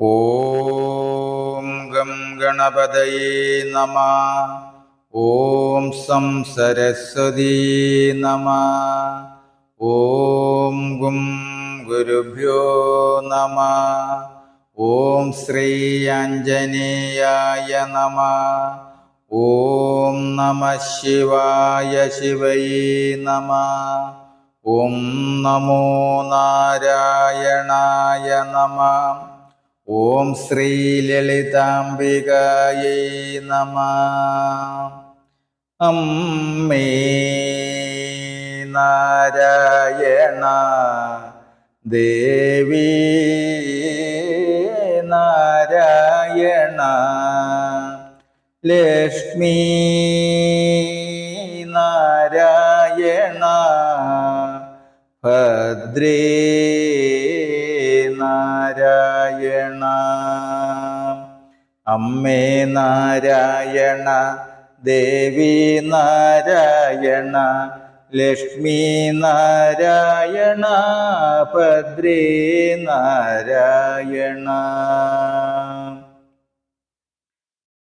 ഓം gum ഗണപതയേ നമഃ. ഓം some Saraswati നമഃ. ഓം ഗും ഗുരുഭ്യോ നമഃ. ഓം ശ്രീ ആഞ്ജനേയായ നമഃ. ഓം നമഃ ശിവായ ശിവയേ നമഃ. ഓം നമോ നാരായണായ നമഃ. ഓം ശ്രീ ലളിതാംബികായൈ നമഃ. അമ്മേ നാരായണ, ദേവി നാരായണ, ലക്ഷ്മി നാരായണ, ഭദ്രേ നാരായണ. അമ്മേ നാരായണ, ദേവി നാരായണ, ലക്ഷ്മി നാരായണ, ഭദ്രേ നാരായണ.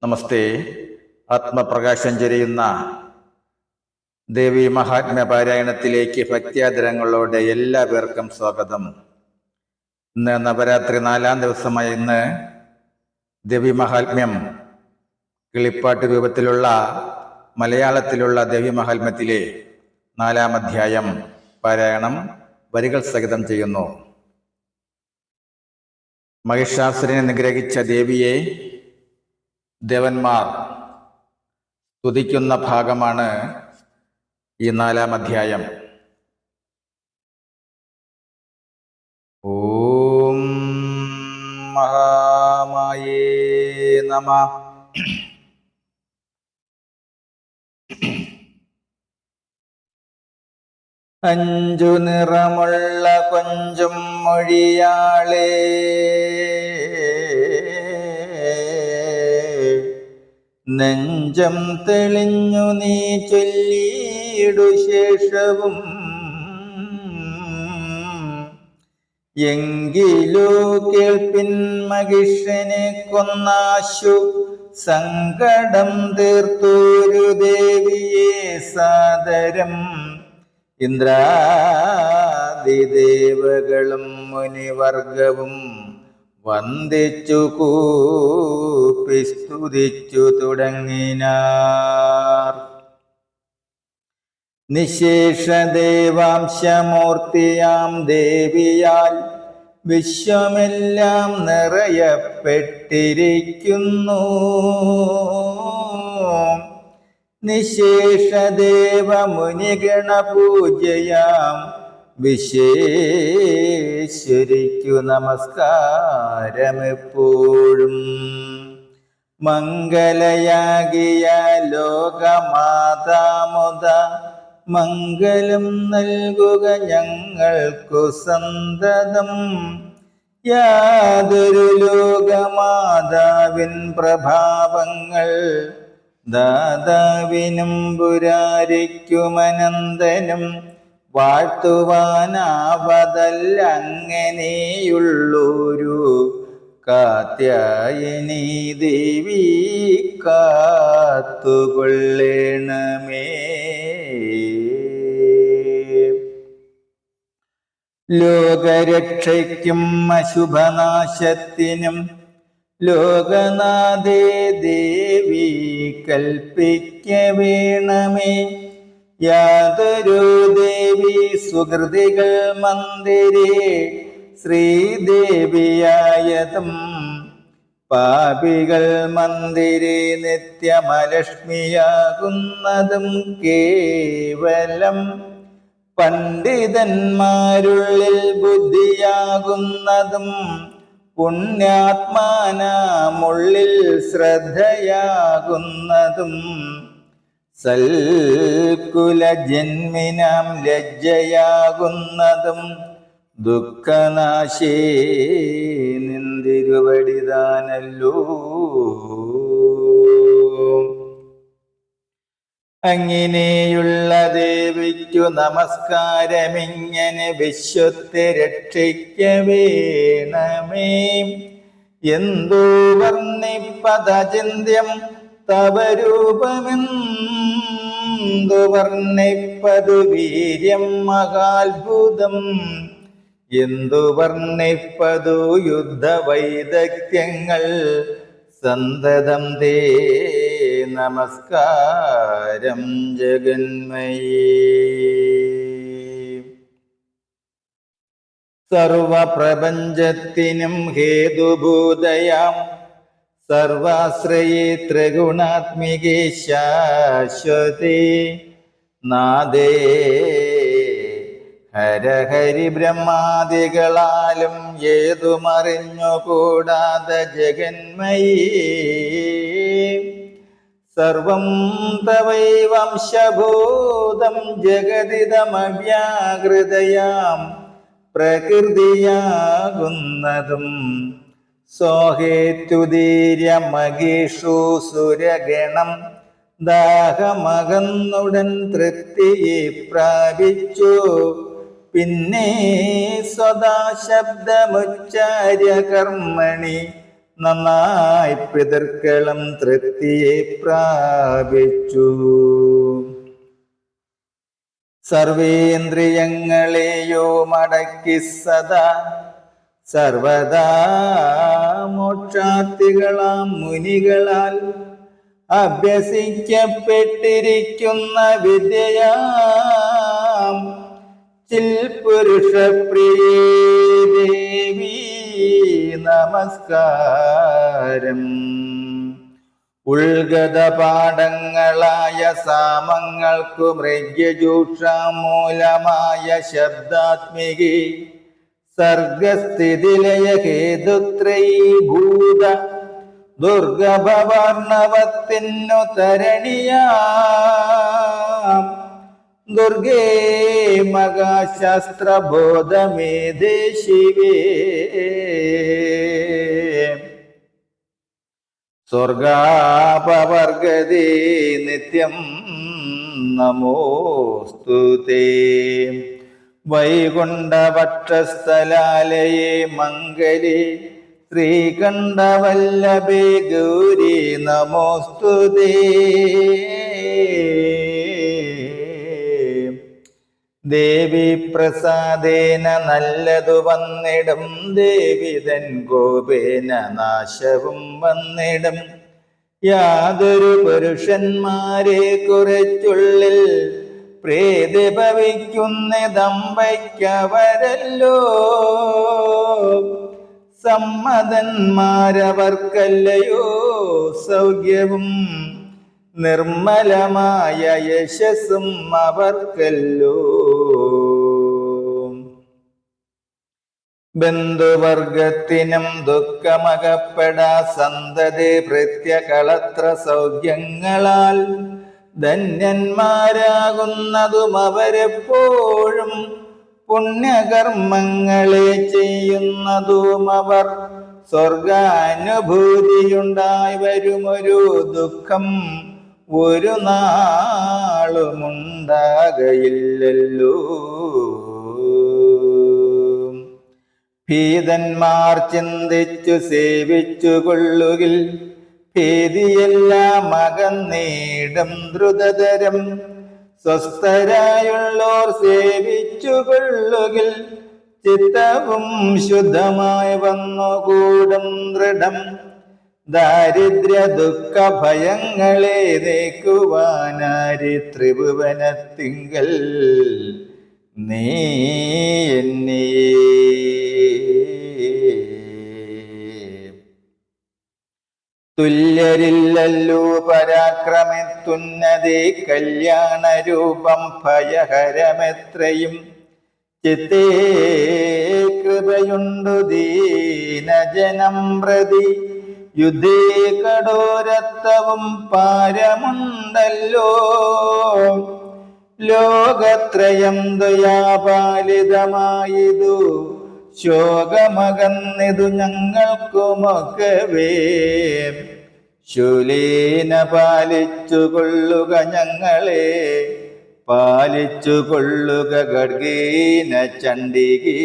നമസ്തേ. ആത്മപ്രകാശം ചൊരിയുന്ന ദേവി മഹാത്മ്യ പാരായണത്തിലേക്ക് ഭക്ത്യാദരങ്ങളോടെ എല്ലാ പേർക്കും സ്വാഗതം. ഇന്ന് നവരാത്രി 4-ാം ദിവസമായ ഇന്ന് ദേവി മഹാത്മ്യം കിളിപ്പാട്ട് രൂപത്തിലുള്ള മലയാളത്തിലുള്ള ദേവി മഹാത്മ്യത്തിലെ 4-ാം അധ്യായം പാരായണം വരികൾ സഹിതം ചെയ്യുന്നു. മഹിഷാസുരനെ നിഗ്രഹിച്ച ദേവിയെ ദേവന്മാർ സ്തുതിക്കുന്ന ഭാഗമാണ് ഈ 4-ാം അധ്യായം. ഓം മഹാമായേ നമഃ. അഞ്ചു നിറമുള്ള കൊഞ്ചും മൊഴിയാളേ, നെഞ്ചം തെളിഞ്ഞു നീ ചൊല്ലിയിടു ശേഷവും, എങ്കിലോ കേൾപ്പിൻ മഹിഷനെ കൊന്നാശു സങ്കടം തീർത്തൊരു ദേവിയെ സാദരം ഇന്ദ്രാദിദേവകളും മുനിവർഗവും വന്ദിച്ചു കൂപ്പി സ്തുതിച്ചു തുടങ്ങിനാർ. നിശേഷദേവാംശമൂർത്തിയാം ദേവിയാൽ വിശ്വമെല്ലാം നിറയപ്പെട്ടിരിക്കുന്നു. നിശേഷദേവമുനിഗണപൂജയാം വിശേശ്വരിക്കു നമസ്കാരമെപ്പോഴും. മംഗലയാകിയ ലോകമാതാമുദ മംഗലം നൽകുക ഞങ്ങൾക്കു സന്തതം. യാതൊരു ലോകമാതാവിൻ പ്രഭാവങ്ങൾ ദാതാവിനും പുരാരിക്കുമനന്തനും വാഴ്ത്തുവാനാവതല്ല അങ്ങനെയുള്ളൊരു കാത്യായനീ ദേവി കാത്തുകൊള്ളണമേ. ലോകരക്ഷയ്ക്കും അശുഭനാശത്തിനും ലോകനാഥേ ദേവി കൽപ്പിക്ക വേണമേ. യാതൊരു ദേവി സുഹൃതികൾ മന്ദിരേ ശ്രീദേവിയായതും, പാപികൾ മന്ദിരേ നിത്യമലക്ഷ്മിയാകുന്നതും, കേവലം പണ്ഡിതന്മാരുള്ളിൽ ബുദ്ധിയാകുന്നതും, പുണ്യാത്മാനാമുള്ളിൽ ശ്രദ്ധയാകുന്നതും, സൽകുലജന്മിനാം ലജ്ജയാകുന്നതും, ദുഃഖനാശേ നിന്തിരുവടിതാനല്ലോ. അങ്ങനെയുള്ള ദേവിക്കു നമസ്കാരമിങ്ങനെ വിശ്വത്തെ രക്ഷിക്ക വേണമേ. എന്തു വർണ്ണിപ്പതചിന്യം തവ രൂപമെന്തു വർണ്ണിപ്പതു വീര്യം മഹാത്ഭുതം എന്തു വർണ്ണിപ്പതു യുദ്ധവൈദഗ്ധ്യങ്ങൾ സന്തതം തേ നമസ്കാരം ജഗന്മയേ. സർവപ്രപഞ്ചത്തിനും ഹേതുഭൂതയാം സർവാശ്രയേ ത്രിഗുണാത്മികേ ശാശ്വതേ നാദേ ഹരഹരി ബ്രഹ്മാദികളാലും ഏതുമറിഞ്ഞുകൂടാതെ ജഗന്മയേ സർവം തവൈവംശഭൂതം ജഗതിതമവ്യാകൃതയാം പ്രകൃതിയാകുന്നതും സോഹേത്യുദീര്യമഗീഷു സുരഗണം ദാഹമകന്നുടൻ തൃപ്തിയെ പ്രാപിച്ചു പിന്നെ സ്വദാ ശബ്ദമുച്ചാര്യ കർമ്മണി നന്നായി പിതൃക്കളും തൃപ്തിയെ പ്രാപിച്ചു. സർവേന്ദ്രിയങ്ങളെയോ മടക്കി സദാ സർവദാ മോക്ഷാർത്ഥികളാം മുനികളാൽ അഭ്യസിക്കപ്പെട്ടിരിക്കുന്ന വിദ്യയാം ചിൽപുരുഷപ്രിയേ ദേവി നമസ്കാരം. ഉൾഗത പാഠങ്ങളായ സാമങ്ങൾക്കു മൃഗ്യജൂഷാമൂലമായ ശബ്ദാത്മികി സർഗസ്ഥിതിലയ ഹേതുത്രയീഭൂത ദുർഗഭവർണവത്തിനു തരണിയാം ദുർഗേ മഹാശാസ്ത്രബോധമേധേ ശിവേ സ്വർഗാപവർഗതേ നിത്യം നമോസ്തുതേ. വൈകുണ്ഠവക്ഷസ്ഥലാലയേ മംഗലേ ശ്രീകണ്ഠവല്ലഭേ ഗൗരി നമോസ്തുതേ. ദേവി പ്രസാദേന നല്ലതു വന്നിടും ദേവിതൻ കോപേന നാശവും വന്നിടും. യാതൊരു പുരുഷന്മാരെ കുറിച്ചുള്ളിൽ പ്രീതി ഭവിക്കുന്നതമ്പയ്ക്കവരല്ലോ സമ്മതന്മാരവർക്കല്ലയോ സൗഖ്യവും നിർമ്മലമായ യശസ്സും അവർക്കല്ലോ. ബന്ധുവർഗത്തിനും ദുഃഖമകപ്പെടാ സന്തതി പ്രത്യകളത്ര സൗഖ്യങ്ങളാൽ ധന്യന്മാരാകുന്നതും അവരെപ്പോഴും പുണ്യകർമ്മങ്ങളെ ചെയ്യുന്നതും അവർ സ്വർഗാനുഭൂതിയുണ്ടായി വരുമൊരു ദുഃഖം ഒരു നാളുമുണ്ടാകയില്ലല്ലോ. ഭീതന്മാർ ചിന്തിച്ചു സേവിച്ചു കൊള്ളുകിൽ ഭീതിയെല്ലാം അകന്നേടും ദ്രുതതരം. സ്വസ്ഥരായുള്ളോർ സേവിച്ചു കൊള്ളുകിൽ ചിത്തവും ശുദ്ധമായി വന്നുകൂടും ദൃഢം. ദാരിദ്ര്യ ദുഃഖ ഭയങ്ങളെ നീക്കുവാനാരി ത്രിഭുവനത്തിങ്കൽ നീ എന്നെ. തുല്യരില്ലല്ലോ പരാക്രമത്തുന്നതേ കല്യാണരൂപം ഭയഹരമെത്രയും. ചിത്തേ കൃപയുണ്ടു ദീനജനം പ്രതി യുദ്ധേ കഠോരത്വവും പാരമുണ്ടല്ലോ. ലോകത്രയം ദയാപാലിതമായതു ശോകമകന്നിതു ഞങ്ങൾക്കുമൊക്കവേ. ശൂലേന പാലിച്ചു കൊള്ളുക ഞങ്ങളെ പാലിച്ചു കൊള്ളുക ഖഡ്ഗേന ചണ്ഡികേ.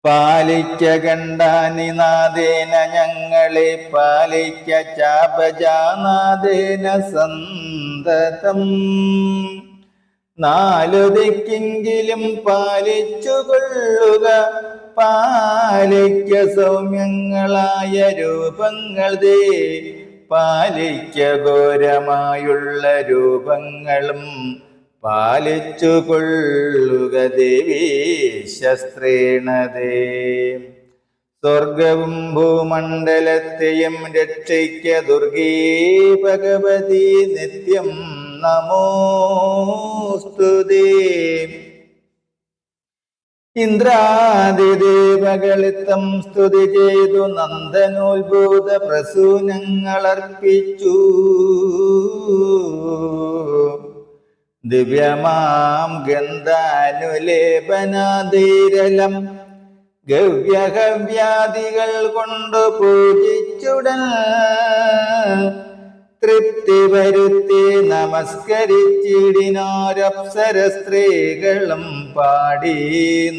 പാലിക്ക ഗണ്ഡാനിനാഥേന ഞങ്ങളെ പാലിക്ക ചാപജാനാഥേന സന്തതം. നാലു ദിക്കെങ്കിലും പാലിച്ചു കൊള്ളുക പാലിക്ക സൗമ്യങ്ങളായ രൂപങ്ങൾ ദേ. പാലിക്ക ഘോരമായുള്ള രൂപങ്ങളും പാലിച്ചു കൊള്ളുക ദേവീ ശസ്ത്രേണതേ. സ്വർഗവും ഭൂമണ്ഡലത്തെയും രക്ഷിക്ക ദുർഗേ ഭഗവതി നിത്യം നമോസ്തുതേ. ഇന്ദ്രാദിദേവകളിത്തം സ്തുതി ചെയ്തു നന്ദനോത്ഭൂത പ്രസൂനങ്ങളർപ്പിച്ചു. ദിവ്യമാം ഗന്ധാനുലേപനാധീരലം ഗവ്യഹവ്യാദികൾ കൊണ്ടു പൂജിച്ചുടൻ തൃപ്തി വരുത്തി നമസ്കരിച്ചിടിനോരപ്സര സ്ത്രീകളും പാടി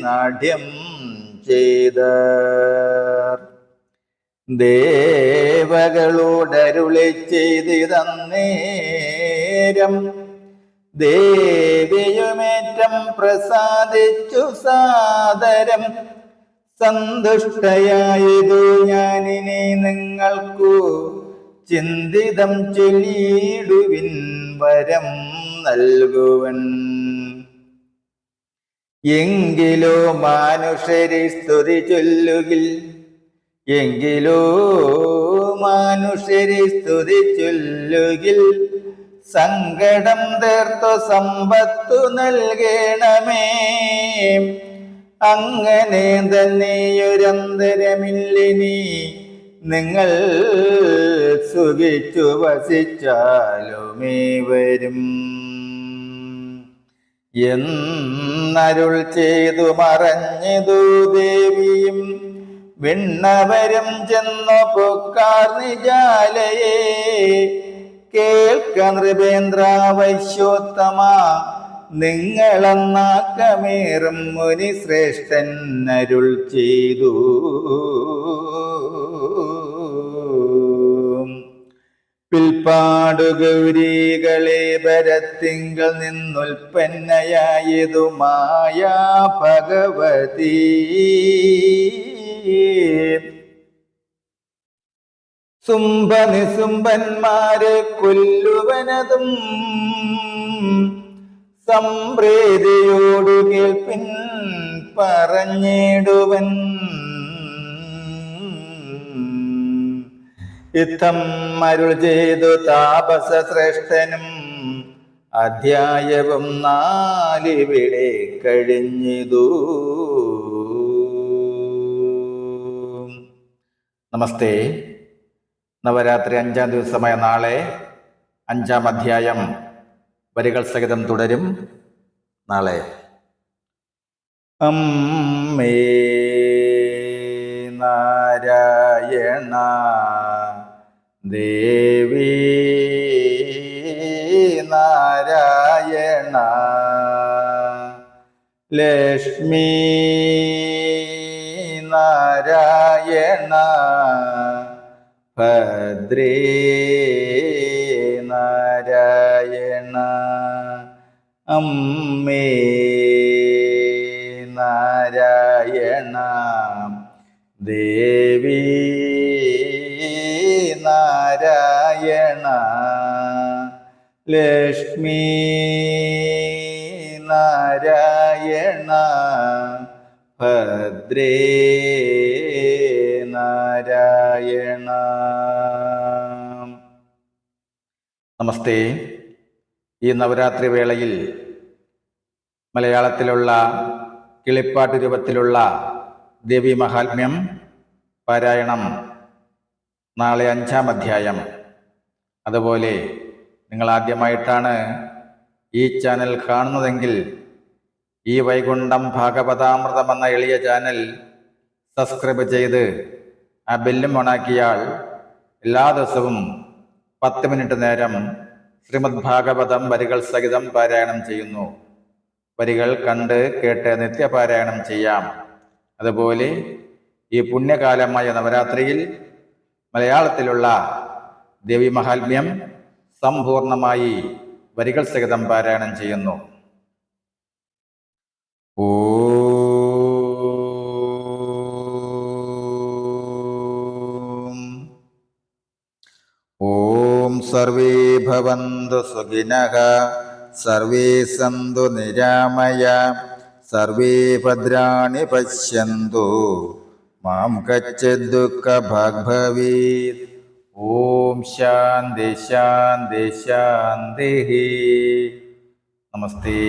നാട്യം ചെയ്ത. ദേവകളോടരുളി ചെയ്തിതന്നേരം ദേവിയുമേറ്റം പ്രസാദിച്ചു സാദരം. സന്തുഷ്ടയായതു ഞാനിനി നിങ്ങൾക്കു ചിന്തിതം ചൊല്ലിടുവിൻ വരം നൽകുവൻ. എങ്കിലോ മാനുഷരെ സ്തുതി ചൊല്ലുകിൽ എങ്കിലോ മാനുഷരെ സ്തുതി ചൊല്ലുകിൽ സങ്കടം തീർത്തു സമ്പത്തു നൽകണമേ. അങ്ങനെ തന്നെയൊരന്തരമില്ലിനി നിങ്ങൾ സുഖിച്ചു വസിച്ചാലുമേ വരും എന്നരുൾ ചെയ്തു മറഞ്ഞതു ദേവിയും. വിണ്ണവരും ചെന്നു പൊക്കാർ നിജാലയെ കേൾക്ക നൃപേന്ദ്ര വൈശ്യോത്തമ. നിങ്ങളെന്നാക്കമേറും മുനി ശ്രേഷ്ഠൻ അരുൾ ചെയ്തു. പിൽപ്പാടു ഗൗരികളെ ഭരത്തിങ്കൽ നിന്നുൽപ്പന്നയായതു മായാ ഭഗവതി. സുംഭനിസുംഭന്മാരെ കൊല്ലുവനതും സംപ്രീതിയോടു കേൾപ്പിൻ പറഞ്ഞിടുവൻ. യുദ്ധം അരുൾ ചെയ്തു താപസ ശ്രേഷ്ഠനും അധ്യായവും 4 ഇവിടെ കഴിഞ്ഞിതു. നമസ്തേ. നവരാത്രി 5-ാം ദിവസമായ നാളെ 5-ാം അധ്യായം വരികൾ സഹിതം തുടരും. നാളെ അമ്മേ നാരായണ ദേവി നാരായണ ലക്ഷ്മി നാരായണ ഭദ്രേ നാരായണ അമ്മേ നാരായണ ദേവി നാരായണ ലക്ഷ്മി നാരായണ ഭദ്രേ നാരായണ. നമസ്തേ. ഈ നവരാത്രി വേളയിൽ മലയാളത്തിലുള്ള കിളിപ്പാട്ട് രൂപത്തിലുള്ള ദേവി മഹാത്മ്യം പാരായണം നാളെ 5-ാം അധ്യായം. അതുപോലെ നിങ്ങൾ ആദ്യമായിട്ടാണ് ഈ ചാനൽ കാണുന്നതെങ്കിൽ ഈ വൈകുണ്ഠം ഭാഗവതാമൃതം എന്ന എളിയ ചാനൽ സബ്സ്ക്രൈബ് ചെയ്ത് ആ ബെല്ലും ഓണാക്കിയാൽ എല്ലാ ദിവസവും 10 മിനിറ്റ് നേരം ശ്രീമദ് ഭാഗവതം വരികൾ സഹിതം പാരായണം ചെയ്യുന്നു. വരികൾ കണ്ട് കേട്ട് നിത്യപാരായണം ചെയ്യാം. അതുപോലെ ഈ പുണ്യകാലമായ നവരാത്രിയിൽ മലയാളത്തിലുള്ള ദേവി മഹാത്മ്യം സമ്പൂർണമായി വരികൾ സഹിതം പാരായണം ചെയ്യുന്നു. ഓം സർവേ ഭവന്തു സുഖിനഃ, സർവേ സന്തു നിരാമയ, സർവേ ഭദ്രാണി പശ്യന്തു, മാം കശ്ചിത് ദുഃഖഭാഗ് ഭവേത്. ഓം ശാന്തി ശാന്തി ശാന്തി. നമസ്തേ.